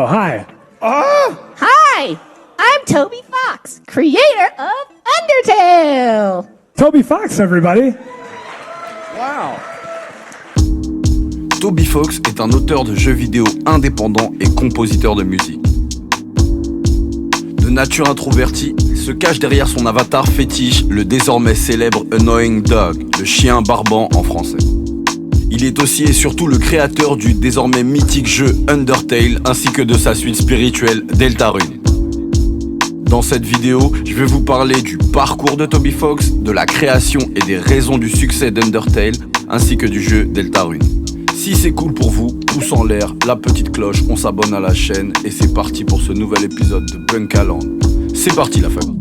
Oh, hi. Hi, I'm Toby Fox, creator of Undertale. Toby Fox, everybody. Wow. Toby Fox est un auteur de jeux vidéo indépendant et compositeur de musique. De nature introvertie, il se cache derrière son avatar fétiche, le désormais célèbre Annoying Dog, le chien barbant en français. Il est aussi et surtout le créateur du désormais mythique jeu Undertale ainsi que de sa suite spirituelle Deltarune. Dans cette vidéo, je vais vous parler du parcours de Toby Fox, de la création et des raisons du succès d'Undertale ainsi que du jeu Deltarune. Si c'est cool pour vous, pouce en l'air, la petite cloche, on s'abonne à la chaîne et c'est parti pour ce nouvel épisode de Bunkaland. C'est parti la famille.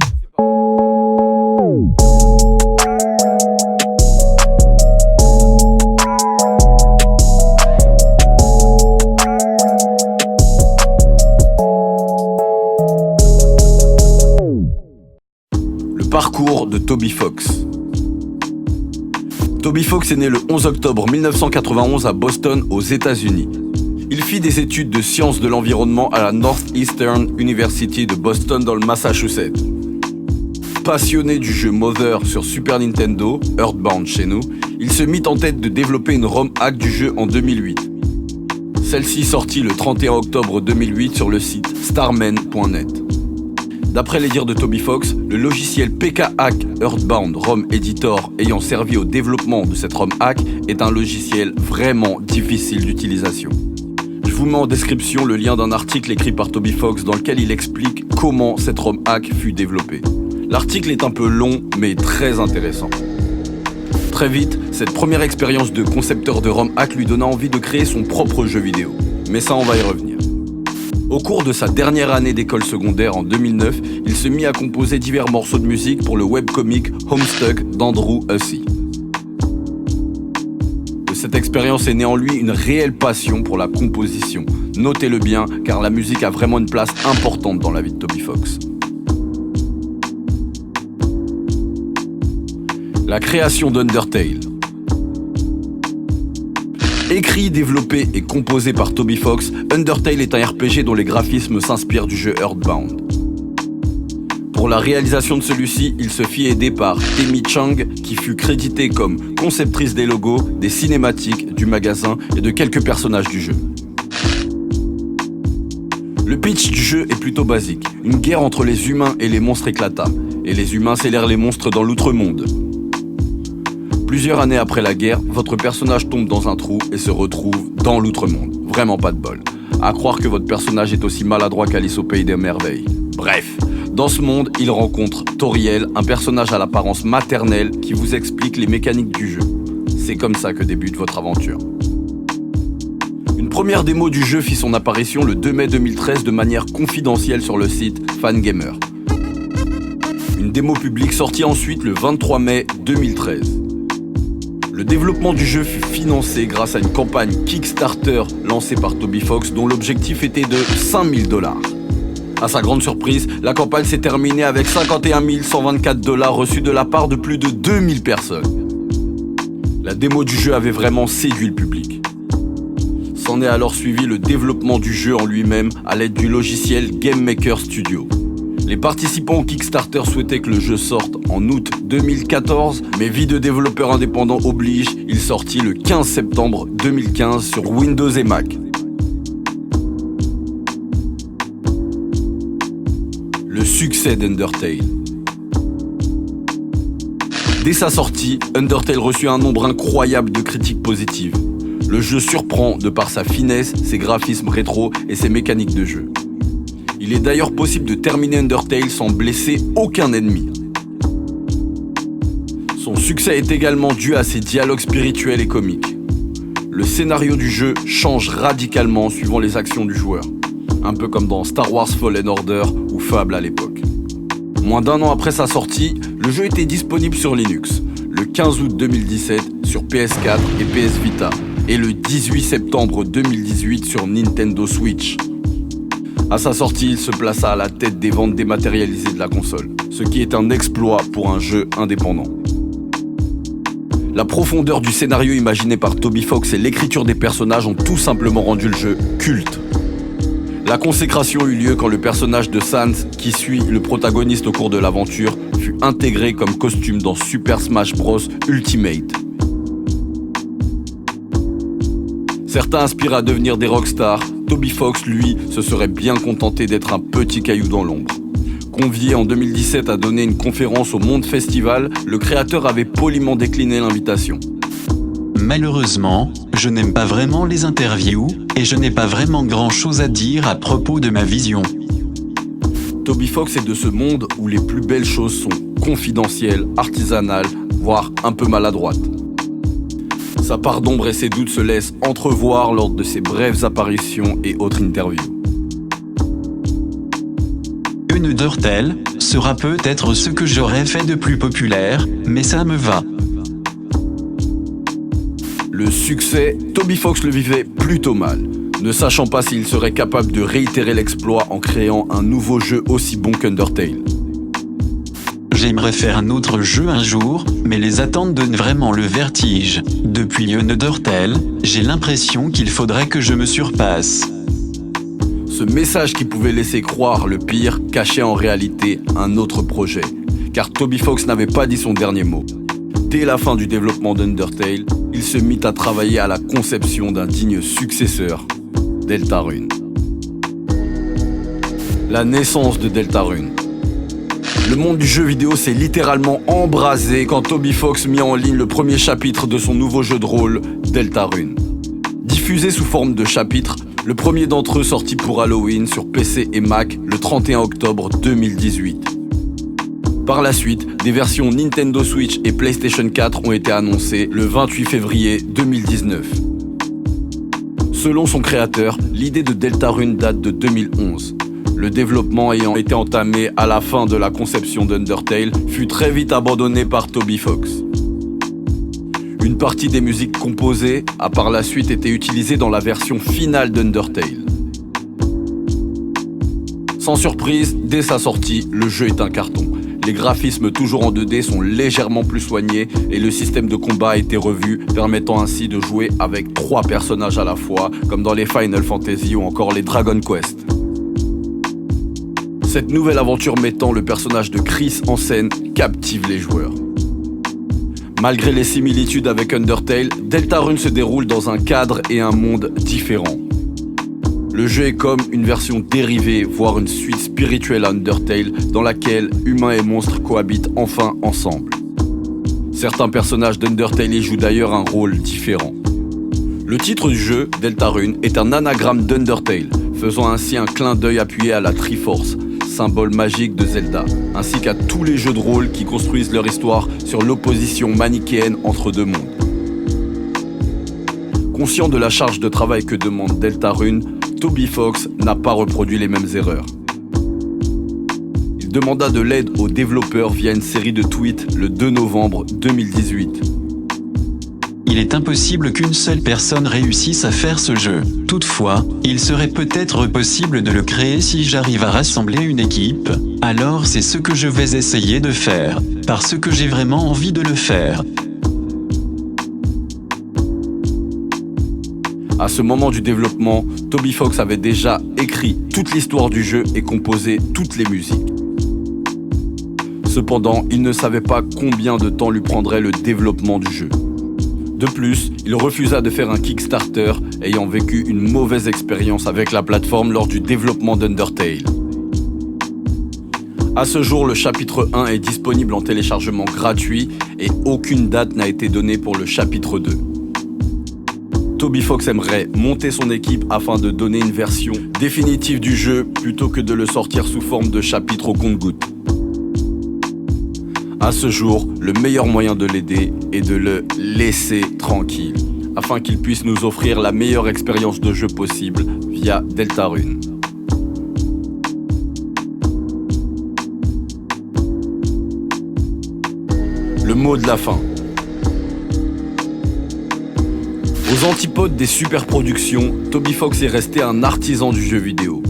Parcours de Toby Fox. Toby Fox est né le 11 octobre 1991 à Boston, aux États-Unis. Il fit des études de sciences de l'environnement à la Northeastern University de Boston dans le Massachusetts. Passionné du jeu Mother sur Super Nintendo, Earthbound chez nous, il se mit en tête de développer une ROM hack du jeu en 2008. Celle-ci sortit le 31 octobre 2008 sur le site starman.net. D'après les dires de Toby Fox, le logiciel PK-Hack Earthbound ROM Editor ayant servi au développement de cette ROM hack est un logiciel vraiment difficile d'utilisation. Je vous mets en description le lien d'un article écrit par Toby Fox dans lequel il explique comment cette ROM hack fut développée. L'article est un peu long mais très intéressant. Très vite, cette première expérience de concepteur de ROM hack lui donna envie de créer son propre jeu vidéo. Mais ça, on va y revenir. Au cours de sa dernière année d'école secondaire en 2009, il se mit à composer divers morceaux de musique pour le webcomic Homestuck d'Andrew Hussey. De cette expérience est née en lui une réelle passion pour la composition. Notez-le bien, car la musique a vraiment une place importante dans la vie de Toby Fox. La création d'Undertale. Écrit, développé et composé par Toby Fox, Undertale est un RPG dont les graphismes s'inspirent du jeu Earthbound. Pour la réalisation de celui-ci, il se fit aider par Temi Chang, qui fut créditée comme conceptrice des logos, des cinématiques, du magasin et de quelques personnages du jeu. Le pitch du jeu est plutôt basique. Une guerre entre les humains et les monstres éclata, et les humains scellèrent les monstres dans l'outre-monde. Plusieurs années après la guerre, votre personnage tombe dans un trou et se retrouve dans l'outre-monde. Vraiment pas de bol. À croire que votre personnage est aussi maladroit qu'Alice au Pays des Merveilles. Bref, dans ce monde, il rencontre Toriel, un personnage à l'apparence maternelle qui vous explique les mécaniques du jeu. C'est comme ça que débute votre aventure. Une première démo du jeu fit son apparition le 2 mai 2013 de manière confidentielle sur le site Fangamer. Une démo publique sortit ensuite le 23 mai 2013. Le développement du jeu fut financé grâce à une campagne Kickstarter lancée par Toby Fox dont l'objectif était de $5 000. À sa grande surprise, la campagne s'est terminée avec $51 124 reçus de la part de plus de 2000 personnes. La démo du jeu avait vraiment séduit le public. S'en est alors suivi le développement du jeu en lui-même à l'aide du logiciel Game Maker Studio. Les participants au Kickstarter souhaitaient que le jeu sorte en août 2014, mais vie de développeur indépendant oblige, il sortit le 15 septembre 2015 sur Windows et Mac. Le succès d'Undertale. Dès sa sortie, Undertale reçut un nombre incroyable de critiques positives. Le jeu surprend de par sa finesse, ses graphismes rétro et ses mécaniques de jeu. Il est d'ailleurs possible de terminer Undertale sans blesser aucun ennemi. Son succès est également dû à ses dialogues spirituels et comiques. Le scénario du jeu change radicalement suivant les actions du joueur, un peu comme dans Star Wars Fallen Order ou Fable à l'époque. Moins d'un an après sa sortie, le jeu était disponible sur Linux, le 15 août 2017 sur PS4 et PS Vita, et le 18 septembre 2018 sur Nintendo Switch. À sa sortie, il se plaça à la tête des ventes dématérialisées de la console, ce qui est un exploit pour un jeu indépendant. La profondeur du scénario imaginé par Toby Fox et l'écriture des personnages ont tout simplement rendu le jeu culte. La consécration eut lieu quand le personnage de Sans, qui suit le protagoniste au cours de l'aventure, fut intégré comme costume dans Super Smash Bros Ultimate. Certains aspirent à devenir des rockstars. Toby Fox, lui, se serait bien contenté d'être un petit caillou dans l'ombre. Convié en 2017 à donner une conférence au Monde Festival, le créateur avait poliment décliné l'invitation. Malheureusement, je n'aime pas vraiment les interviews, et je n'ai pas vraiment grand-chose à dire à propos de ma vision. Toby Fox est de ce monde où les plus belles choses sont confidentielles, artisanales, voire un peu maladroites. Sa part d'ombre et ses doutes se laissent entrevoir lors de ses brèves apparitions et autres interviews. Une Undertale sera peut-être ce que j'aurais fait de plus populaire, mais ça me va. Le succès, Toby Fox le vivait plutôt mal, ne sachant pas s'il serait capable de réitérer l'exploit en créant un nouveau jeu aussi bon qu'Undertale. J'aimerais faire un autre jeu un jour, mais les attentes donnent vraiment le vertige. Depuis Undertale, j'ai l'impression qu'il faudrait que je me surpasse. Ce message qui pouvait laisser croire le pire cachait en réalité un autre projet, car Toby Fox n'avait pas dit son dernier mot. Dès la fin du développement d'Undertale, il se mit à travailler à la conception d'un digne successeur, Deltarune. La naissance de Deltarune. Le monde du jeu vidéo s'est littéralement embrasé quand Toby Fox mit en ligne le premier chapitre de son nouveau jeu de rôle, Deltarune. Diffusé sous forme de chapitres, le premier d'entre eux sorti pour Halloween sur PC et Mac le 31 octobre 2018. Par la suite, des versions Nintendo Switch et PlayStation 4 ont été annoncées le 28 février 2019. Selon son créateur, l'idée de Deltarune date de 2011. Le développement ayant été entamé à la fin de la conception d'Undertale fut très vite abandonné par Toby Fox. Une partie des musiques composées a par la suite été utilisée dans la version finale d'Undertale. Sans surprise, dès sa sortie, le jeu est un carton. Les graphismes toujours en 2D sont légèrement plus soignés et le système de combat a été revu, permettant ainsi de jouer avec 3 personnages à la fois, comme dans les Final Fantasy ou encore les Dragon Quest. Cette nouvelle aventure mettant le personnage de Chris en scène captive les joueurs. Malgré les similitudes avec Undertale, Deltarune se déroule dans un cadre et un monde différents. Le jeu est comme une version dérivée, voire une suite spirituelle à Undertale, dans laquelle humains et monstres cohabitent enfin ensemble. Certains personnages d'Undertale y jouent d'ailleurs un rôle différent. Le titre du jeu, Deltarune, est un anagramme d'Undertale, faisant ainsi un clin d'œil appuyé à la Triforce, symbole magique de Zelda, ainsi qu'à tous les jeux de rôle qui construisent leur histoire sur l'opposition manichéenne entre deux mondes. Conscient de la charge de travail que demande Deltarune, Toby Fox n'a pas reproduit les mêmes erreurs. Il demanda de l'aide aux développeurs via une série de tweets le 2 novembre 2018. Il est impossible qu'une seule personne réussisse à faire ce jeu. Toutefois, il serait peut-être possible de le créer si j'arrive à rassembler une équipe. Alors c'est ce que je vais essayer de faire, parce que j'ai vraiment envie de le faire. À ce moment du développement, Toby Fox avait déjà écrit toute l'histoire du jeu et composé toutes les musiques. Cependant, il ne savait pas combien de temps lui prendrait le développement du jeu. De plus, il refusa de faire un Kickstarter, ayant vécu une mauvaise expérience avec la plateforme lors du développement d'Undertale. À ce jour, le chapitre 1 est disponible en téléchargement gratuit et aucune date n'a été donnée pour le chapitre 2. Toby Fox aimerait monter son équipe afin de donner une version définitive du jeu plutôt que de le sortir sous forme de chapitre au compte-gouttes. À ce jour, le meilleur moyen de l'aider est de le laisser tranquille, afin qu'il puisse nous offrir la meilleure expérience de jeu possible via Deltarune. Le mot de la fin. Aux antipodes des superproductions, Toby Fox est resté un artisan du jeu vidéo.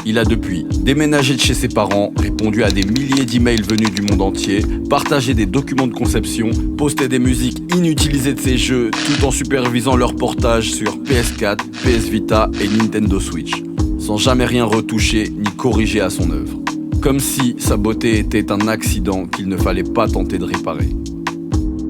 Il a depuis déménagé de chez ses parents, répondu à des milliers d'emails venus du monde entier, partagé des documents de conception, posté des musiques inutilisées de ses jeux, tout en supervisant leur portage sur PS4, PS Vita et Nintendo Switch. sans jamais rien retoucher ni corriger à son œuvre. Comme si sa beauté était un accident qu'il ne fallait pas tenter de réparer.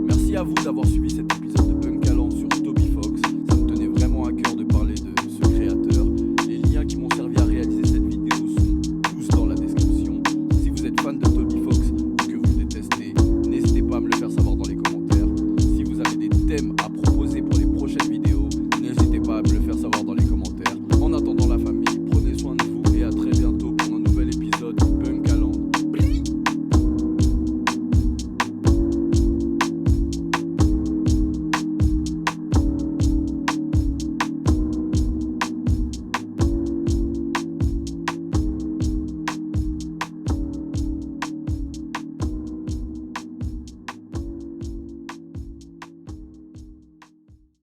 Merci à vous d'avoir suivi cet épisode de Bunkaland sur Toby Fox. Ça me tenait vraiment à cœur de parler de ce créateur. Les liens qui m'ont servi à réaliser cette vidéo sont tous dans la description. Si vous êtes fan de Toby Fox ou que vous détestez, n'hésitez pas à me le faire savoir dans les commentaires. Si vous avez des thèmes à proposer pour les prochaines vidéos, n'hésitez pas à me le faire savoir dans les commentaires. En attendant la famille.